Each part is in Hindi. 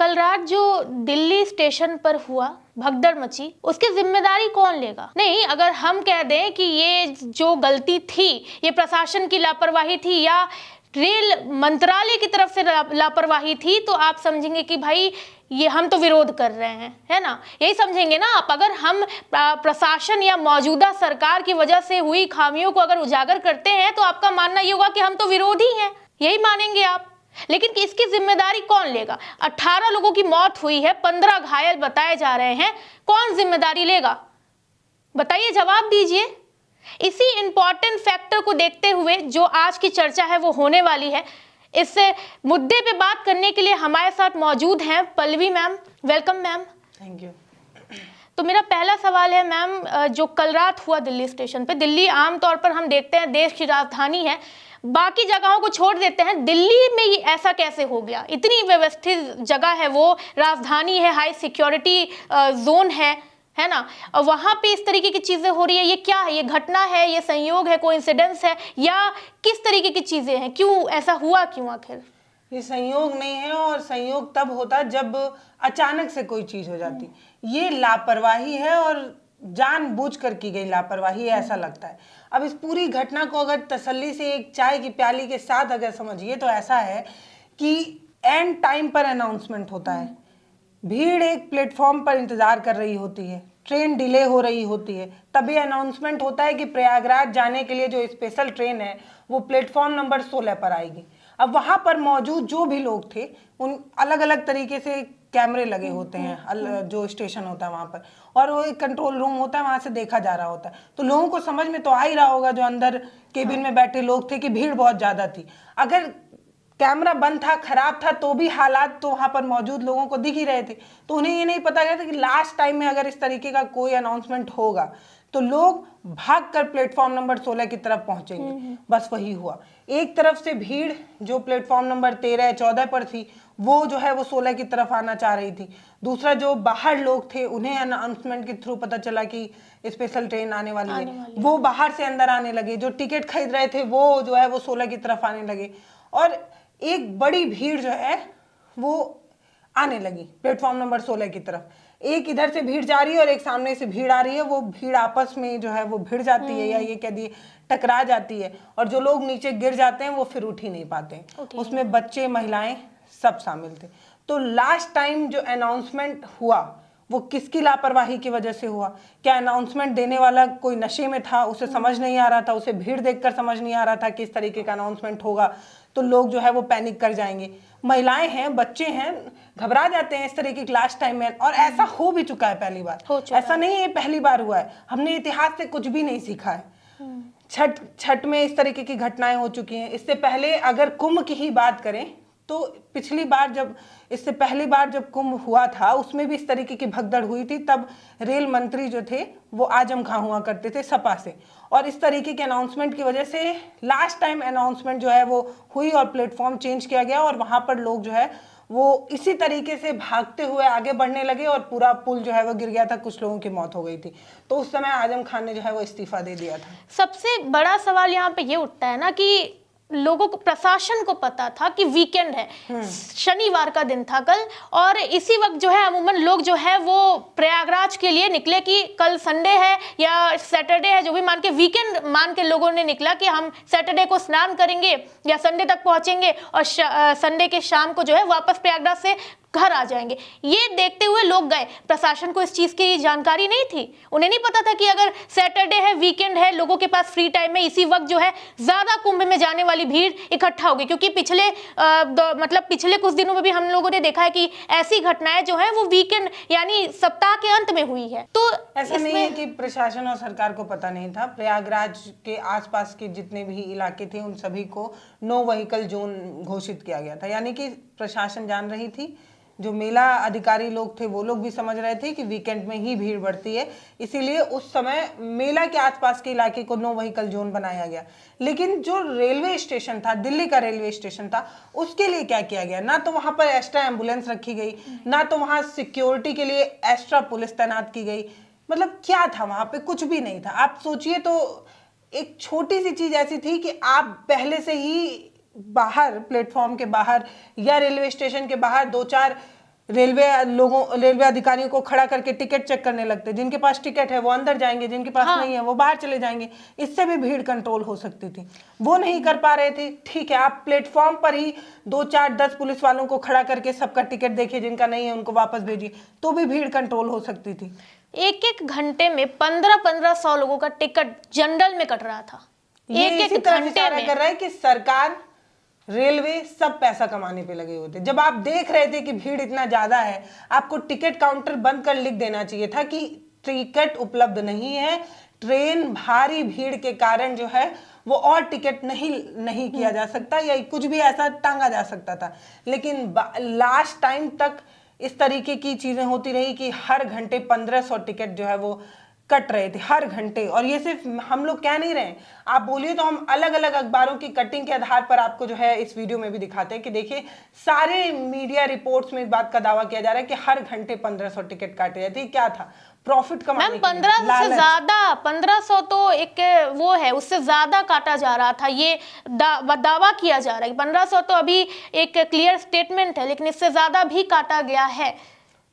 कल रात जो दिल्ली स्टेशन पर हुआ भगदड़ मची, उसकी जिम्मेदारी कौन लेगा? नहीं, अगर हम कह दें कि ये जो गलती थी ये प्रशासन की लापरवाही थी या रेल मंत्रालय की तरफ से लापरवाही थी, तो आप समझेंगे कि भाई ये हम तो विरोध कर रहे हैं, है ना, यही समझेंगे ना आप। अगर हम प्रशासन या मौजूदा सरकार की वजह से हुई खामियों को अगर उजागर करते हैं तो आपका मानना ये होगा कि हम तो विरोधी हैं, यही मानेंगे आप। लेकिन कि इसकी जिम्मेदारी कौन लेगा? 18 लोगों की मौत हुई है, 15 घायल बताए जा रहे हैं, कौन जिम्मेदारी लेगा? बताइए, जवाब दीजिए। इसी इंपॉर्टेंट फैक्टर को देखते हुए जो आज की चर्चा है वो होने वाली है। इस मुद्दे पे बात करने के लिए हमारे साथ मौजूद हैं Pallavi ma'am. Welcome ma'am. Thank you. तो मेरा पहला सवाल है मैम, जो कल रात हुआ दिल्ली स्टेशन पे, दिल्ली आमतौर पर हम देखते हैं देश की राजधानी है, बाकी जगहों को छोड़ देते हैं, दिल्ली में ये ऐसा कैसे हो गया? इतनी व्यवस्थित जगह है, वो राजधानी है, हाई सिक्योरिटी जोन है ना, और वहां पे इस तरीके की चीजें हो रही है, ये क्या है? ये घटना है, ये संयोग है, कोइंसिडेंस है, या किस तरीके की चीजें हैं? क्यों ऐसा हुआ, क्यों आखिर? ये संयोग नहीं है, और संयोग तब होता जब अचानक से कोई चीज हो जाती। ये लापरवाही है और जानबूझकर की गई लापरवाही है, ऐसा लगता है। अब इस पूरी घटना को अगर तसल्ली से एक चाय की प्याली के साथ अगर समझिए तो ऐसा है कि एंड टाइम पर अनाउंसमेंट होता है, भीड़ एक प्लेटफॉर्म पर इंतजार कर रही होती है, ट्रेन डिले हो रही होती है, तभी अनाउंसमेंट होता है कि प्रयागराज जाने के लिए जो स्पेशल ट्रेन है वो प्लेटफॉर्म नंबर 16 पर आएगी। अब वहां पर मौजूद जो भी लोग थे, उन अलग अलग तरीके से कैमरे लगे होते हैं जो स्टेशन होता है वहां पर, और वो एक कंट्रोल रूम होता है, वहां से देखा जा रहा होता है। तो लोगों को समझ में तो आ ही रहा होगा, जो अंदर केबिन में बैठे लोग थे, कि भीड़ बहुत ज्यादा थी। अगर कैमरा बंद था, खराब था, तो भी हालात तो वहां पर मौजूद लोगों को दिख ही रहे थे। तो उन्हें ये नहीं पता गया था कि लास्ट टाइम में अगर इस तरीके का कोई अनाउंसमेंट होगा तो लोग भागकर प्लेटफॉर्म नंबर 16 की तरफ पहुंचेंगे। बस वही हुआ। एक तरफ से भीड़ जो प्लेटफॉर्म नंबर 13 14 पर थी, वो जो है वो 16 की तरफ आना चाह रही थी। दूसरा, जो बाहर लोग थे उन्हें अनाउंसमेंट के थ्रू पता चला कि स्पेशल ट्रेन आने वाली है, वो बाहर से अंदर आने लगे। जो टिकट खरीद रहे थे वो जो है वो 16 की तरफ आने लगे, और एक बड़ी भीड़ जो है वो आने लगी प्लेटफॉर्म नंबर 16 की तरफ। एक इधर से भीड़ जा रही है और एक सामने से भीड़ आ रही है। वो भीड़ आपस में जो है वो भिड़ जाती है, या ये कह दिए टकरा जाती है, और जो लोग नीचे गिर जाते हैं वो फिर उठ ही नहीं पाते। उसमें बच्चे, महिलाएं सब शामिल थे। तो लास्ट टाइम जो अनाउंसमेंट हुआ वो किसकी लापरवाही की वजह से हुआ? क्या अनाउंसमेंट देने वाला कोई नशे में था, उसे समझ नहीं आ रहा था, उसे भीड़ देखकर समझ नहीं आ रहा था किस तरीके का अनाउंसमेंट होगा, तो लोग जो है वो पैनिक कर जाएंगे। महिलाएं हैं, बच्चे हैं, घबरा जाते हैं इस तरीके के लास्ट टाइम में, और ऐसा हो भी चुका है पहली बार। ऐसा नहीं है ये पहली बार हुआ है, हमने इतिहास से कुछ भी नहीं सीखा है। छठ में इस तरीके की घटनाएं हो चुकी हैं। इससे पहले अगर कुंभ की ही बात करें तो पिछली बार जब, इससे पहली बार जब कुंभ हुआ था उसमें भी इस तरीके की भगदड़ हुई थी। तब रेल मंत्री जो थे वो आजम खां हुआ करते थे सपा से, और इस तरीके के अनाउंसमेंट की वजह से लास्ट टाइम अनाउंसमेंट जो है वो हुई और प्लेटफॉर्म चेंज किया गया, और वहां पर लोग जो है वो इसी तरीके से भागते हुए आगे बढ़ने लगे, और पूरा पुल जो है वो गिर गया था, कुछ लोगों की मौत हो गई थी। तो उस समय आजम खान ने जो है वो इस्तीफा दे दिया था। सबसे बड़ा सवाल यहाँ पे ये उठता है ना कि लोगों को, प्रशासन को पता था कि वीकेंड है, शनिवार का दिन था कल, और इसी वक्त जो है अमूमन लोग जो है वो प्रयागराज के लिए निकले कि कल संडे है या सैटरडे है, जो भी मान के, वीकेंड मान के लोगों ने निकला कि हम सैटरडे को स्नान करेंगे या संडे तक पहुंचेंगे, और संडे के शाम को जो है वापस प्रयागराज से घर आ जाएंगे। ये देखते हुए लोग गए। प्रशासन को इस चीज की जानकारी नहीं थी, उन्हें नहीं पता था कि अगर सैटरडे है, वीकेंड है, लोगों के पास फ्री टाइम है, इसी वक्त जो है ज्यादा कुंभ में जाने वाली भीड़ इकट्ठा होगी। क्योंकि पिछले कुछ दिनों में भी हम लोगों ने देखा है कि ऐसी घटनाएं जो है वो वीकेंड यानी सप्ताह के अंत में हुई है। तो ऐसा नहीं है कि प्रशासन और सरकार को पता नहीं था। प्रयागराज के आसपास के जितने भी इलाके थे उन सभी को नो व्हीकल जोन घोषित किया गया था, यानी कि प्रशासन जान रही थी, जो मेला अधिकारी लोग थे वो लोग भी समझ रहे थे कि वीकेंड में ही भीड़ बढ़ती है, इसीलिए उस समय मेला के आसपास के इलाके को नो व्हीकल जोन बनाया गया। लेकिन जो रेलवे स्टेशन था, दिल्ली का रेलवे स्टेशन था, उसके लिए क्या किया गया? ना तो वहां पर एक्स्ट्रा एम्बुलेंस रखी गई, ना तो वहां सिक्योरिटी के लिए एक्स्ट्रा पुलिस तैनात की गई। मतलब क्या था वहां पे? कुछ भी नहीं था। आप सोचिए तो एक छोटी सी चीज ऐसी थी कि आप पहले से ही बाहर, प्लेटफॉर्म के बाहर या रेलवे स्टेशन के बाहर 2-4 रेलवे अधिकारियों को खड़ा करके टिकट चेक करने लगते। जिनके पास टिकट है वो अंदर जाएंगे, जिनके पास नहीं है वो बाहर चले जाएंगे। इससे भी भीड़ कंट्रोल हो सकती थी, वो नहीं कर पा रहे थे। ठीक है, आप प्लेटफॉर्म पर ही 2 4 10 पुलिस वालों को खड़ा करके सबका टिकट देखिए, जिनका नहीं है उनको वापस भेजिए, तो भी भीड़ कंट्रोल हो सकती थी। एक घंटे में 1500 लोगों का टिकट जनरल में कट रहा था। ये एक इसी तरह घंटे इशारा में कर रहा है कि सरकार, रेलवे सब पैसा कमाने पे लगे हुए थे। जब आप देख रहे थे कि भीड़ इतना ज्यादा है, आपको टिकट काउंटर बंद कर लिख देना चाहिए था कि टिकट उपलब्ध नहीं है, ट्रेन भारी भीड़ के कारण जो है वो और टिकट नहीं किया जा सकता, या कुछ भी ऐसा टांगा जा सकता था। लेकिन लास्ट टाइम तक इस तरीके की चीजें होती रही कि हर घंटे 1500 टिकट जो है वो कट रहे थे, हर घंटे। और ये सिर्फ हम लोग कह नहीं रहे, आप बोलिए तो हम अलग अलग अखबारों की कटिंग के आधार पर आपको जो है इस वीडियो में भी दिखाते हैं कि देखिए सारे मीडिया रिपोर्ट्स में इस बात का दावा किया जा रहा है कि हर घंटे 1500 टिकट काटे जाते। क्या था? प्रॉफिट कमाने मैम, के लिए, 1500 से ज्यादा, 1500 तो एक वो है, उससे ज्यादा काटा जा रहा था। ये दावा किया जा रहा है 1500 तो अभी एक क्लियर स्टेटमेंट है, लेकिन इससे ज्यादा भी काटा गया है।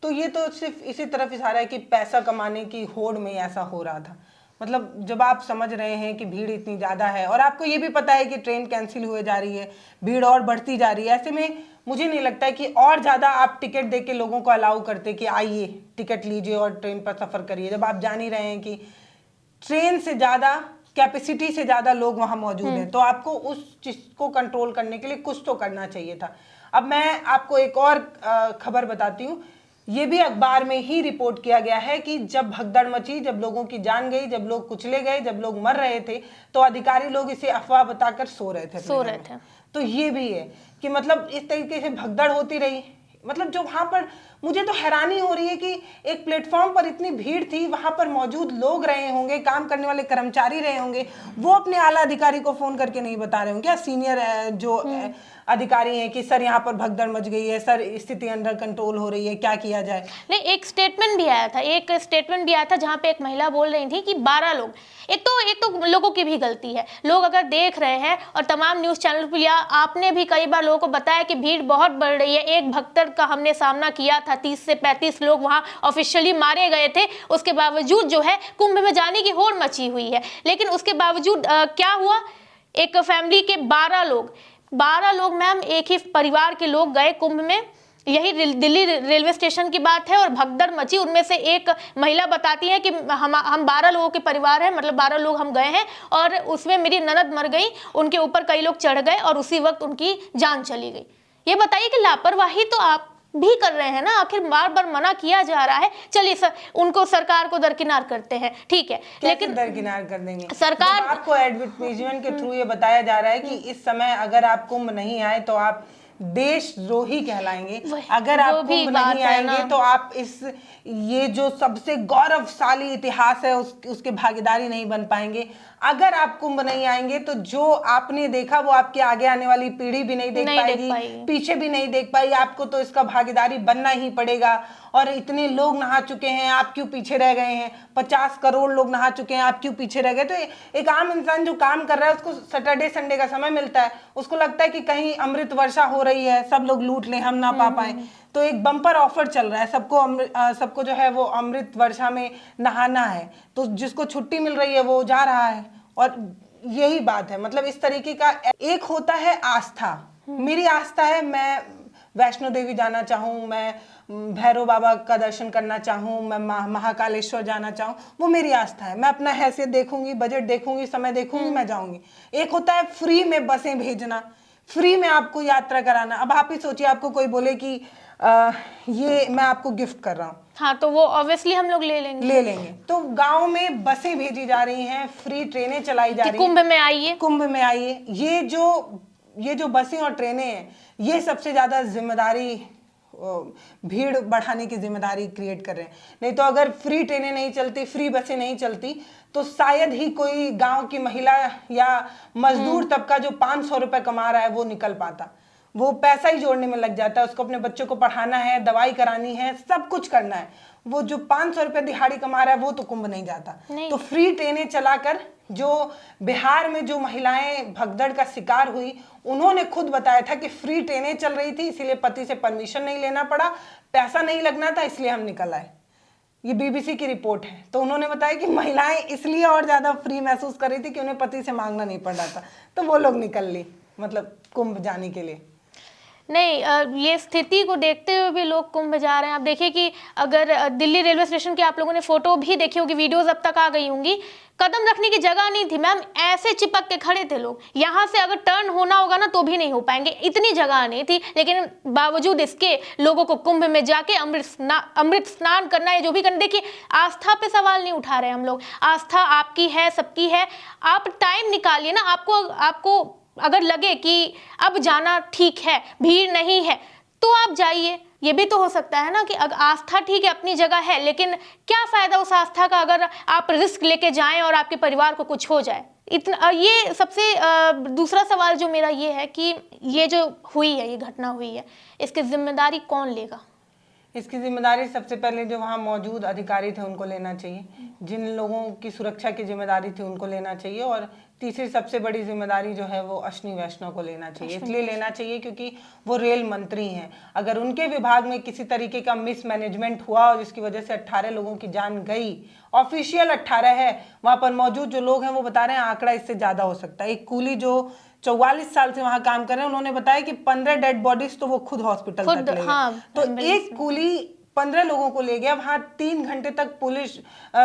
तो ये तो सिर्फ इसी तरफ इशारा है कि पैसा कमाने की होड़ में ऐसा हो रहा था। मतलब जब आप समझ रहे हैं कि भीड़ इतनी ज़्यादा है और आपको ये भी पता है कि ट्रेन कैंसिल हुए जा रही है, भीड़ और बढ़ती जा रही है, ऐसे में मुझे नहीं लगता है कि और ज़्यादा आप टिकट दे के लोगों को अलाउ करते कि आइए टिकट लीजिए और ट्रेन पर सफ़र करिए, जब आप जान ही रहे हैं कि ट्रेन से ज़्यादा, कैपेसिटी से ज़्यादा लोग वहाँ मौजूद हैं। तो आपको उस चीज़ को कंट्रोल करने के लिए कुछ तो करना चाहिए था। अब मैं आपको एक और खबर बताती हूँ। ये भी अखबार में ही रिपोर्ट किया गया है कि जब भगदड़ मची, जब लोगों की जान गई, जब लोग कुचले गए, जब लोग मर रहे थे, तो अधिकारी लोग इसे अफवाह बताकर सो रहे थे। तो ये भी है कि मतलब इस तरीके से भगदड़ होती रही। मतलब जो वहां पर, मुझे तो हैरानी हो रही है कि एक प्लेटफॉर्म पर इतनी भीड़ थी, वहां पर मौजूद लोग रहे होंगे, काम करने वाले कर्मचारी रहे होंगे, वो अपने आला अधिकारी को फोन करके नहीं बता रहे होंगे, क्या सीनियर जो अधिकारी हैं कि सर यहाँ पर भगदड़ मच गई है, सर स्थिति अंडर कंट्रोल हो रही है, क्या किया जाए। नहीं, एक स्टेटमेंट भी आया था जहाँ पे एक महिला बोल रही थी कि 12 लोग, एक तो लोगों की भी गलती है। लोग अगर देख रहे हैं और तमाम न्यूज चैनल पर या आपने भी कई बार लोगों को बताया कि भीड़ बहुत बढ़ रही है, एक भगदड़ का हमने सामना किया था, 30 से 35 लोग वहां ऑफिशियली मारे गए थे, उसके बावजूद जो है कुंभ में जाने की होड़ मची हुई है। लेकिन उसके बावजूद क्या हुआ, एक फैमिली के 12 लोग मैम, एक ही परिवार के लोग गए कुंभ में। यही दिल्ली रेलवे स्टेशन की बात है और भगदड़ मची। उनमें से एक महिला बताती है कि हम 12 लोगों के परिवार हैं, मतलब 12 लोग हम गए हैं और उसमें मेरी ननद मर गई, उनके ऊपर कई लोग चढ़ गए और उसी वक्त उनकी जान चली गई। ये बताइए कि लापरवाही तो आप भी कर रहे हैं ना, आखिर बार बार मना किया जा रहा है। चलिए उनको, सरकार को दरकिनार करते हैं, ठीक है, लेकिन दरकिनार कर देंगे सरकार। आपको एडवर्टाइजमेंट के थ्रू ये बताया जा रहा है कि इस समय अगर आप कुंभ नहीं आए तो आप देशद्रोही कहलाएंगे, अगर आप कुंभ नहीं आएंगे तो आप ये जो सबसे गौरवशाली इतिहास है उसके भागीदारी नहीं बन पाएंगे। अगर आप कुंभ नहीं आएंगे तो जो आपने देखा वो आपके आगे आने वाली पीढ़ी भी नहीं देख पाएगी, पीछे भी नहीं देख पाएगी। आपको तो इसका भागीदारी बनना ही पड़ेगा। और इतने लोग नहा चुके हैं, आप क्यों पीछे रह गए हैं? 50 करोड़ लोग नहा चुके हैं, आप क्यों पीछे रह गए? तो एक आम इंसान जो काम कर रहा है उसको सैटरडे संडे का समय मिलता है, उसको लगता है कि कहीं अमृत वर्षा हो रही है, सब लोग लूट लें, हम ना पा पाए। तो एक बम्पर ऑफर चल रहा है, सबको जो है वो अमृत वर्षा में नहाना है, तो जिसको छुट्टी मिल रही है वो जा रहा है। और यही बात है, मतलब इस तरीके का एक होता है आस्था। मेरी आस्था है, मैं वैष्णो देवी जाना चाहूँ, मैं भैरव बाबा का दर्शन करना चाहूँ, मैं महाकालेश्वर जाना चाहूँ, वो मेरी आस्था है। मैं अपना हैसियत देखूंगी, बजट देखूंगी, समय देखूंगी, मैं जाऊंगी। एक होता है फ्री में बसें भेजना, फ्री में आपको यात्रा कराना। अब आप ही सोचिए, आपको कोई बोले कि ये मैं आपको गिफ्ट कर रहा हूँ, हाँ, तो वो ऑब्वियसली हम लोग ले लेंगे। तो गांव में बसें भेजी जा रही हैं, फ्री ट्रेनें चलाई जा रही हैं, कुंभ में आइए। ये जो बसें और ट्रेनें हैं, ये सबसे ज्यादा जिम्मेदारी, भीड़ बढ़ाने की जिम्मेदारी क्रिएट कर रहे हैं। नहीं तो अगर फ्री ट्रेनें नहीं चलती, फ्री बसें नहीं चलती, तो शायद ही कोई गांव की महिला या मजदूर तबका जो 500 रुपए कमा रहा है वो निकल पाता। वो पैसा ही जोड़ने में लग जाता है, उसको अपने बच्चों को पढ़ाना है, दवाई करानी है, सब कुछ करना है। वो जो 500 रुपए दिहाड़ी कमा रहा है वो तो कुंभ नहीं जाता। तो फ्री ट्रेनें चलाकर जो बिहार में जो महिलाएं भगदड़ का शिकार हुई, उन्होंने खुद बताया था कि फ्री ट्रेनें चल रही थी, इसीलिए पति से परमिशन नहीं लेना पड़ा, पैसा नहीं लगना था इसलिए हम निकल आए। ये बीबीसी की रिपोर्ट है। तो उन्होंने बताया कि महिलाएं इसलिए और ज्यादा फ्री महसूस कर रही थी कि उन्हें पति से मांगना नहीं पड़ रहा था, तो वो लोग निकल ली मतलब कुंभ जाने के लिए। नहीं, ये स्थिति को देखते हुए भी लोग कुंभ जा रहे हैं। आप देखिए कि अगर दिल्ली रेलवे स्टेशन की आप लोगों ने फोटो भी देखी होगी, वीडियोस अब तक आ गई होंगी, कदम रखने की जगह नहीं थी मैम, ऐसे चिपक के खड़े थे लोग। यहाँ से अगर टर्न होना होगा ना तो भी नहीं हो पाएंगे, इतनी जगह नहीं थी। लेकिन बावजूद इसके लोगों को कुंभ में जाके अमृत स्नान करना है, जो भी करना। देखिए, आस्था पे सवाल नहीं उठा रहे हम लोग, आस्था आपकी है, सबकी है। आप टाइम निकालिए ना, आपको अगर लगे कि अब जाना ठीक है, भीड़ नहीं है, तो आप जाइए। ये भी तो हो सकता है ना कि अगर आस्था ठीक है, अपनी जगह है, लेकिन क्या फायदा उस आस्था का अगर आप रिस्क लेके जाएं और आपके परिवार को कुछ हो जाए। इतना ये सबसे दूसरा सवाल जो मेरा ये है कि ये जो हुई है, ये घटना हुई है, इसकी जिम्मेदारी कौन लेगा? इसकी जिम्मेदारी सबसे पहले जो वहाँ मौजूद अधिकारी थे उनको लेना चाहिए, जिन लोगों की सुरक्षा की जिम्मेदारी थी उनको लेना चाहिए, और तीसरी सबसे बड़ी जिम्मेदारी जो है वो अश्विनी वैष्णव को लेना चाहिए। इसलिए लेना चाहिए क्योंकि वो रेल मंत्री हैं। अगर उनके विभाग में किसी तरीके का मिसमैनेजमेंट हुआ और जिसकी वजह से 18 लोगों की जान गई, ऑफिशियल 18 है, वहाँ पर मौजूद जो लोग हैं वो बता रहे हैं आंकड़ा इससे ज़्यादा हो सकता है। एक कुली जो 44 साल से वहाँ काम कर रहे हैं, उन्होंने बताया कि 15 डेड बॉडीज तो वो खुद हॉस्पिटल तक ले गए। तो एक कुली 15 लोगों को ले गया, वहाँ 3 घंटे तक पुलिस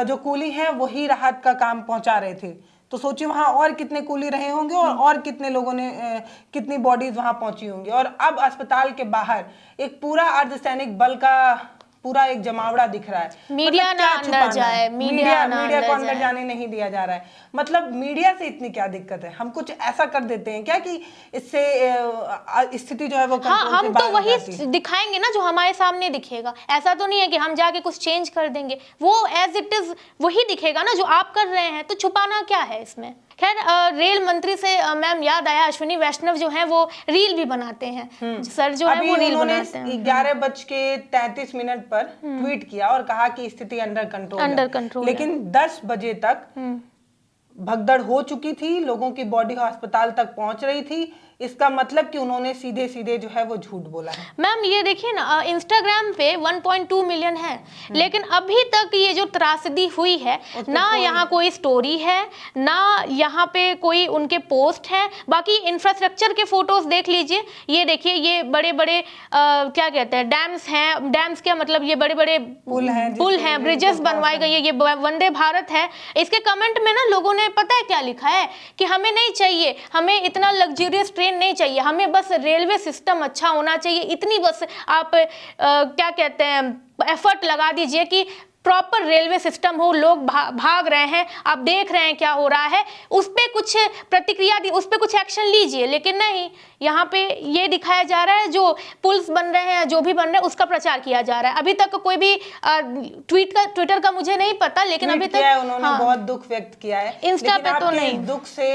जो कुली है वही राहत का काम पहुंचा रहे थे। तो सोचिए वहाँ और कितने कुली रहे होंगे और कितने लोगों ने कितनी बॉडीज वहाँ पहुंची होंगी। और अब अस्पताल के बाहर एक पूरा अर्धसैनिक बल का पूरा एक जमावड़ा दिख रहा है। मीडिया ना अंदर जाए, मीडिया को अंदर जाने नहीं दिया जा रहा है। मतलब मीडिया से इतनी क्या दिक्कत है? हम कुछ ऐसा कर देते हैं क्या कि इससे स्थिति जो है वो कंट्रोल हम तो वही दिखाएंगे ना जो हमारे सामने दिखेगा। ऐसा तो नहीं है कि हम जाके कुछ चेंज कर देंगे, वो एज इट इज वही दिखेगा ना जो आप कर रहे हैं। तो छुपाना क्या है इसमें? खैर, रेल मंत्री से मैम याद आया, अश्विनी वैष्णव जो हैं वो रील भी बनाते हैं। सर जो है वो रील बनाते हैं। 11:33 पर ट्वीट किया और कहा कि स्थिति अंडर कंट्रोल, लेकिन 10 बजे तक भगदड़ हो चुकी थी, लोगों की बॉडी अस्पताल तक पहुंच रही थी। इसका मतलब कि उन्होंने सीधे सीधे जो है वो झूठ बोला है। मैम ये देखिए ना, इंस्टाग्राम पे 1.2 मिलियन है, लेकिन अभी तक ये जो त्रासदी हुई है ना, यहाँ कोई स्टोरी है ना यहाँ पे कोई उनके पोस्ट है। बाकी इंफ्रास्ट्रक्चर के फोटोज देख लीजिए, ये देखिए, ये बड़े बड़े क्या कहते हैं, डैम्स हैं। डैम्स क्या मतलब, ये बड़े बड़े पुल हैं, ब्रिजेस बनवाई गई है, ये वंदे भारत है। इसके कमेंट में ना लोगों ने पता है क्या लिखा है कि हमें नहीं चाहिए, हमें इतना लग्जरियस ट्रेन नहीं चाहिए, हमें बस रेलवे सिस्टम अच्छा होना चाहिए। इतनी बस आप क्या कहते हैं, एफर्ट लगा दीजिए कि प्रॉपर रेलवे सिस्टम हो। लोग भाग रहे हैं, आप देख रहे हैं क्या हो रहा है, उस पर कुछ प्रतिक्रिया दी, उस पर कुछ एक्शन लीजिए। लेकिन नहीं, यहाँ पे ये दिखाया जा रहा है जो पुल्स बन रहे हैं, जो भी बन रहे हैं, उसका प्रचार किया जा रहा है। अभी तक कोई भी ट्विटर का मुझे नहीं पता, लेकिन अभी तक उन्होंने बहुत दुख व्यक्त किया है। इंस्टा पे तो नहीं। दुख से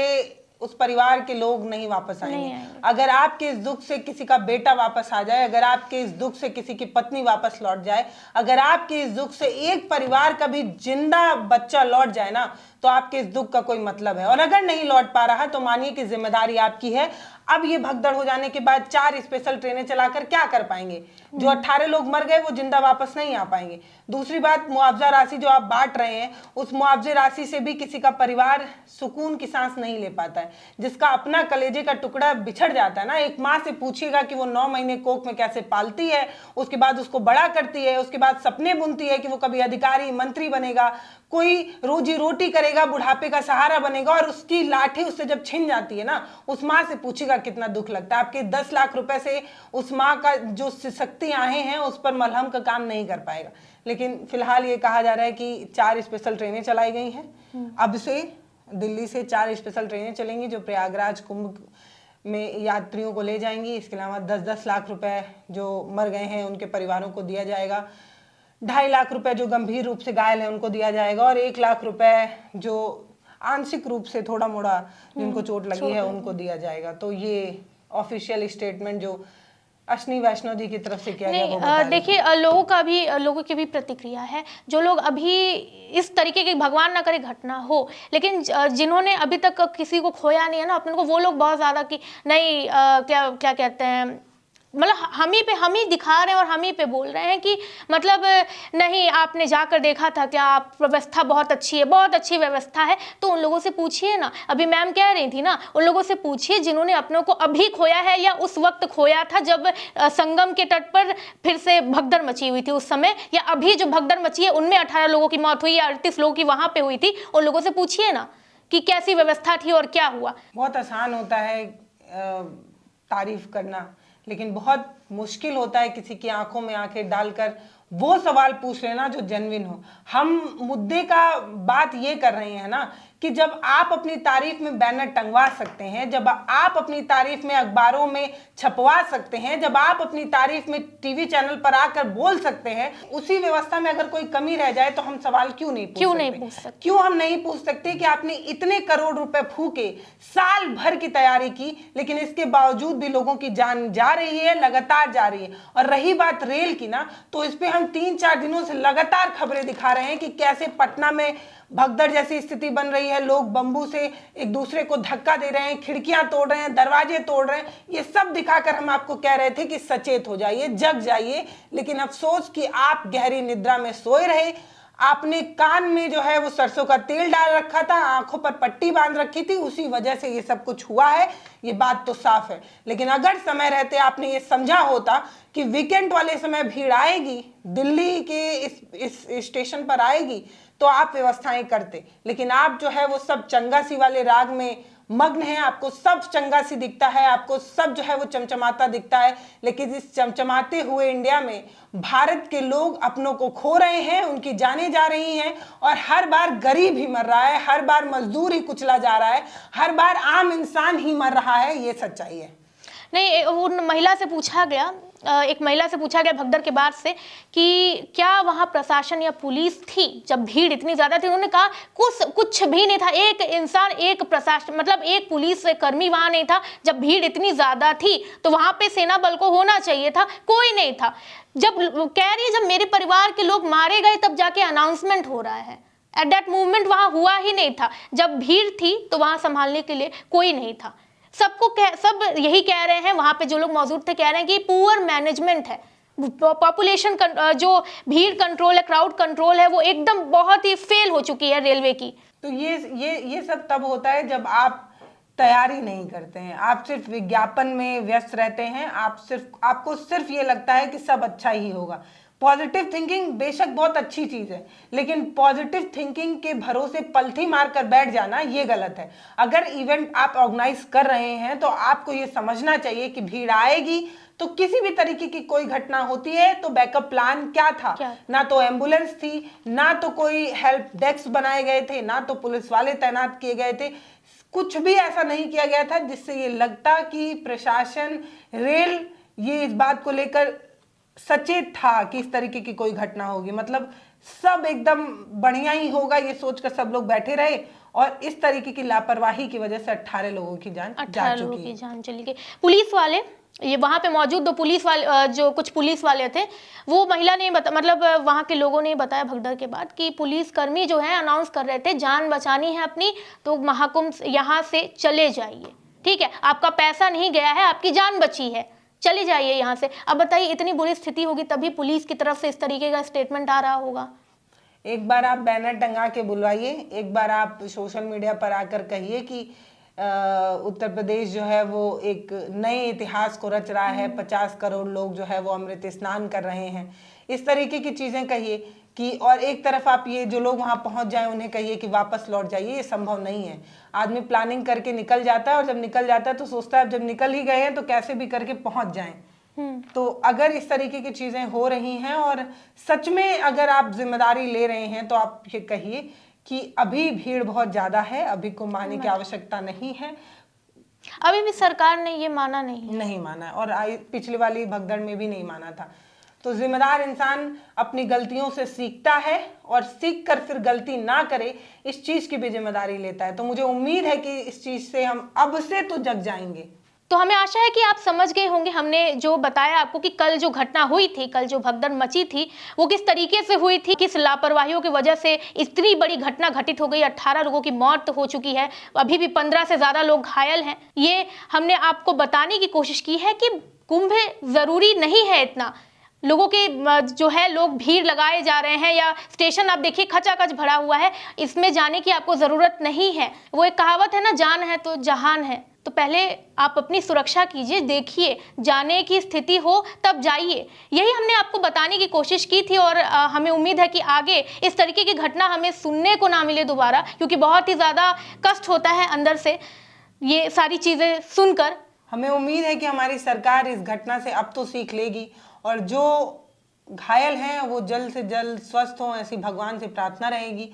उस परिवार के लोग नहीं वापस आएंगे। अगर आपके इस दुख से किसी का बेटा वापस आ जाए, अगर आपके इस दुख से किसी की पत्नी वापस लौट जाए, अगर आपके इस दुख से एक परिवार का भी जिंदा बच्चा लौट जाए ना, तो आपके इस दुख का कोई मतलब है। और अगर नहीं लौट पा रहा तो मानिए कि जिम्मेदारी आपकी है। अब ये भगदड़ हो जाने के बाद 4 स्पेशल ट्रेनें चलाकर क्या कर पाएंगे? जो 18 लोग मर गए वो जिंदा वापस नहीं आ पाएंगे। दूसरी बात, मुआवजा राशि जो आप बांट रहे हैं, उस मुआवजे राशि से भी किसी का परिवार सुकून की सांस नहीं ले पाता है। जिसका अपना कलेजे का टुकड़ा बिछड़ जाता है ना, एक माँ से पूछिएगा कि वो 9 महीने कोख में कैसे पालती है, उसके बाद उसको बड़ा करती है, उसके बाद सपने बुनती है कि वो कभी अधिकारी मंत्री बनेगा, कोई रोजी रोटी करेगा, बुढ़ापे का सहारा बनेगा, और उसकी लाठी उससे जब छिन जाती है ना, उस माँ से पूछेगा कितना दुख लगता है। आपके 10 लाख रुपए से उस माँ का जो शक्ति आहें हैं उस पर मलहम का काम नहीं कर पाएगा। लेकिन फिलहाल ये कहा जा रहा है कि 4 स्पेशल ट्रेनें चलाई गई हैं। अब से दिल्ली से 4 स्पेशल ट्रेनें चलेंगी जो प्रयागराज कुंभ में यात्रियों को ले जाएंगी। इसके अलावा 10-10 लाख रुपए जो मर गए हैं उनके परिवारों को दिया जाएगा, 2.5 लाख रुपए जो गंभीर रूप से घायल हैं उनको दिया जाएगा, और 1 लाख रुपए जो आंशिक रूप से थोड़ा मोड़ा जिनको चोट लगी है उनको दिया जाएगा। तो ये ऑफिशियल स्टेटमेंट जो अश्विनी वैष्णव जी की तरफ से किया गया वो बता देखिए, लोगों की भी प्रतिक्रिया है। जो लोग अभी इस तरीके की, भगवान ना करे घटना हो, लेकिन जिन्होंने अभी तक किसी को खोया नहीं है ना अपने को, वो लोग बहुत ज़्यादा कि नहीं क्या कहते हैं, मतलब हम ही दिखा रहे हैं और हम ही पे बोल रहे हैं कि मतलब नहीं आपने जाकर देखा था क्या, आप व्यवस्था बहुत अच्छी है, बहुत अच्छी व्यवस्था है, तो उन लोगों से पूछिए ना। अभी मैम कह रही थी ना, उन लोगों से पूछिए जिन्होंने अपनों को अभी खोया है या उस वक्त खोया था जब संगम के तट पर फिर से भगदड़ मची हुई थी उस समय, या अभी जो भगदड़ मची है उनमें 18 लोगों की मौत हुई या 38 लोगों की वहां पे हुई थी। उन लोगों से पूछिए ना कि कैसी व्यवस्था थी और क्या हुआ। बहुत आसान होता है तारीफ करना, लेकिन बहुत मुश्किल होता है किसी की आंखों में आंखें डालकर वो सवाल पूछ लेना जो जेन्युइन हो। हम मुद्दे का बात ये कर रहे हैं ना कि जब आप अपनी तारीफ में बैनर टंगवा सकते हैं, जब आप अपनी तारीफ में अखबारों में छपवा सकते हैं, जब आप अपनी तारीफ में टीवी चैनल पर आकर बोल सकते हैं, उसी व्यवस्था में अगर कोई कमी रह जाए तो हम सवाल क्यों नहीं पूछ सकते? क्यों हम नहीं पूछ सकते कि आपने इतने करोड़ रुपए फूके, साल भर की तैयारी की, लेकिन इसके बावजूद भी लोगों की जान जा रही है, लगातार जा रही है। और रही बात रेल की ना, तो इस पे हम 3-4 दिनों से लगातार खबरें दिखा रहे हैं कि कैसे पटना में भगदड़ जैसी स्थिति बन रही है, लोग बंबू से एक दूसरे को धक्का दे रहे हैं, खिड़कियां तोड़ रहे हैं, दरवाजे तोड़ रहे हैं। ये सब दिखाकर हम आपको कह रहे थे कि सचेत हो जाइए, जग जाइए, लेकिन अफसोस कि आप गहरी निद्रा में सोए रहे। आपने कान में जो है वो सरसों का तेल डाल रखा था, आंखों पर पट्टी बांध रखी थी, उसी वजह से ये सब कुछ हुआ है, ये बात तो साफ है। लेकिन अगर समय रहते आपने ये समझा होता कि वीकेंड वाले समय भीड़ आएगी, दिल्ली के इस स्टेशन पर आएगी, तो आप व्यवस्थाएं करते। लेकिन आप जो है वो सब चंगासी वाले राग में मग्न है, आपको सब चंगासी दिखता है, आपको सब जो है वो चमचमाता दिखता है। लेकिन इस चमचमाते हुए इंडिया में भारत के लोग अपनों को खो रहे हैं, उनकी जानें जा रही हैं, और हर बार गरीब ही मर रहा है, हर बार मजदूर ही कुचला जा रहा है, हर बार आम इंसान ही मर रहा है। ये सच्चाई है। नहीं, वो महिला से पूछा गया, एक महिला से पूछा गया भगदड़ के बाद से कि क्या वहाँ प्रशासन या पुलिस थी जब भीड़ इतनी ज़्यादा थी। उन्होंने कहा कुछ भी नहीं था, एक इंसान, एक प्रशासन, मतलब एक पुलिस कर्मी वहाँ नहीं था। जब भीड़ इतनी ज़्यादा थी तो वहाँ पे सेना बल को होना चाहिए था, कोई नहीं था। जब कह रही है जब मेरे परिवार के लोग मारे गए तब जाके अनाउंसमेंट हो रहा है, एट दैट मूवमेंट वहाँ हुआ ही नहीं था। जब भीड़ थी तो वहाँ संभालने के लिए कोई नहीं था। सब यही कह रहे हैं, वहां पे जो लोग मौजूद थे कह रहे हैं कि पुअर मैनेजमेंट है, पॉपुलेशन जो भीड़ कंट्रोल है, क्राउड कंट्रोल है, वो एकदम बहुत ही फेल हो चुकी है रेलवे की। तो ये सब तब होता है जब आप तैयारी नहीं करते हैं, आप सिर्फ विज्ञापन में व्यस्त रहते हैं, आपको सिर्फ ये लगता है कि सब अच्छा ही होगा। पॉजिटिव थिंकिंग बेशक बहुत अच्छी चीज है, लेकिन पॉजिटिव थिंकिंग के भरोसे पलथी मारकर बैठ जाना ये गलत है। अगर इवेंट आप ऑर्गेनाइज कर रहे हैं तो आपको ये समझना चाहिए कि भीड़ आएगी, तो किसी भी तरीके की कोई घटना होती है तो बैकअप प्लान क्या था? ना तो एम्बुलेंस थी, ना तो कोई हेल्प डेस्क बनाए गए थे, ना तो पुलिस वाले तैनात किए गए थे। कुछ भी ऐसा नहीं किया गया था जिससे ये लगता कि प्रशासन, रेल ये इस बात को लेकर सचेत था कि इस तरीके की कोई घटना होगी। मतलब सब एकदम बढ़िया ही होगा ये सोचकर सब लोग बैठे रहे, और इस तरीके की लापरवाही की वजह से 18 लोगों की जान जा चुकी है। जान चली गई। पुलिस वाले, ये वहाँ पे मौजूद दो पुलिस वाले, जो कुछ पुलिस वाले थे, वो महिला ने मतलब वहाँ के लोगों ने बताया भगदड़ के बाद कि पुलिसकर्मी जो है अनाउंस कर रहे थे जान बचानी है अपनी तो महाकुंभ यहाँ से चले जाइए, ठीक है, आपका पैसा नहीं गया है, आपकी जान बची है, चले जाइए यहाँ से। अब बताइए इतनी बुरी स्थिति होगी तभी पुलिस की तरफ से इस तरीके का स्टेटमेंट आ रहा होगा। एक बार आप बैनर टंगा के बुलवाइए, एक बार आप सोशल मीडिया पर आकर कहिए कि उत्तर प्रदेश जो है वो एक नए इतिहास को रच रहा है, 50 करोड़ लोग जो है वो अमृत स्नान कर रहे हैं, इस तरीके की चीज़ें कहिए कि, और एक तरफ आप ये जो लोग वहाँ पहुँच जाएं उन्हें कहिए कि वापस लौट जाइए। ये संभव नहीं है। आदमी प्लानिंग करके निकल जाता है और जब निकल जाता है तो सोचता है अब जब निकल ही गए हैं तो कैसे भी करके पहुँच जाएं। तो अगर इस तरीके की चीज़ें हो रही हैं और सच में अगर आप जिम्मेदारी ले रहे हैं तो आप ये कहिए कि अभी भीड़ बहुत ज़्यादा है, अभी को मानने की आवश्यकता नहीं है। अभी भी सरकार ने ये माना नहीं माना, और पिछली वाली भगदड़ में भी नहीं माना था। तो जिम्मेदार इंसान अपनी गलतियों से सीखता है और सीख कर फिर गलती ना करे, इस चीज़ की भी जिम्मेदारी लेता है। तो मुझे उम्मीद है कि इस चीज़ से हम अब से तो जग जाएंगे। तो हमें आशा है कि आप समझ गए होंगे हमने जो बताया आपको कि कल जो घटना हुई थी, कल जो भगदड़ मची थी, वो किस तरीके से हुई थी, किस लापरवाहियों की वजह से इतनी बड़ी घटना घटित हो गई। 18 लोगों की मौत हो चुकी है, अभी भी 15 से ज़्यादा लोग घायल हैं। ये हमने आपको बताने की कोशिश की है कि कुंभ जरूरी नहीं है इतना, लोगों के जो है लोग भीड़ लगाए जा रहे हैं, या स्टेशन आप देखिए खचाखच भरा हुआ है, इसमें जाने की आपको जरूरत नहीं है। वो एक कहावत है ना, जान है तो जहान है। तो पहले आप अपनी सुरक्षा कीजिए, देखिए, जाने की स्थिति हो तब जाइए। यही हमने आपको बताने की कोशिश की थी, और हमें उम्मीद है कि आगे इस तरीके की घटना हमें सुनने को ना मिले दोबारा, क्योंकि बहुत ही ज़्यादा कष्ट होता है अंदर से ये सारी चीज़ें सुनकर। हमें उम्मीद है कि हमारी सरकार इस घटना से अब तो सीख लेगी, और जो घायल हैं वो जल्द से जल्द स्वस्थ हों, ऐसी भगवान से प्रार्थना रहेगी।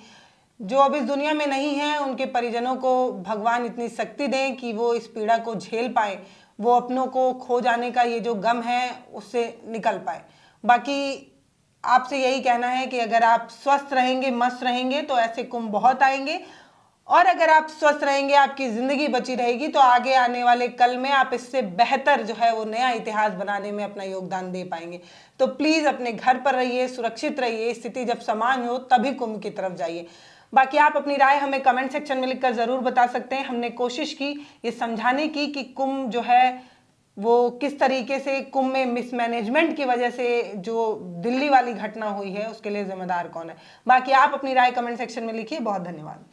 जो अब इस दुनिया में नहीं है, उनके परिजनों को भगवान इतनी शक्ति दें कि वो इस पीड़ा को झेल पाए, वो अपनों को खो जाने का ये जो गम है उससे निकल पाए। बाकी आपसे यही कहना है कि अगर आप स्वस्थ रहेंगे, मस्त रहेंगे, तो ऐसे कुंभ बहुत आएंगे, और अगर आप स्वस्थ रहेंगे, आपकी ज़िंदगी बची रहेगी, तो आगे आने वाले कल में आप इससे बेहतर जो है वो नया इतिहास बनाने में अपना योगदान दे पाएंगे। तो प्लीज़ अपने घर पर रहिए, सुरक्षित रहिए, स्थिति जब सामान्य हो तभी कुंभ की तरफ जाइए। बाकी आप अपनी राय हमें कमेंट सेक्शन में लिखकर ज़रूर बता सकते हैं। हमने कोशिश की ये समझाने की कि कुंभ जो है वो किस तरीके से, कुंभ में मिसमैनेजमेंट की वजह से जो दिल्ली वाली घटना हुई है उसके लिए जिम्मेदार कौन है। बाकी आप अपनी राय कमेंट सेक्शन में लिखिए। बहुत धन्यवाद।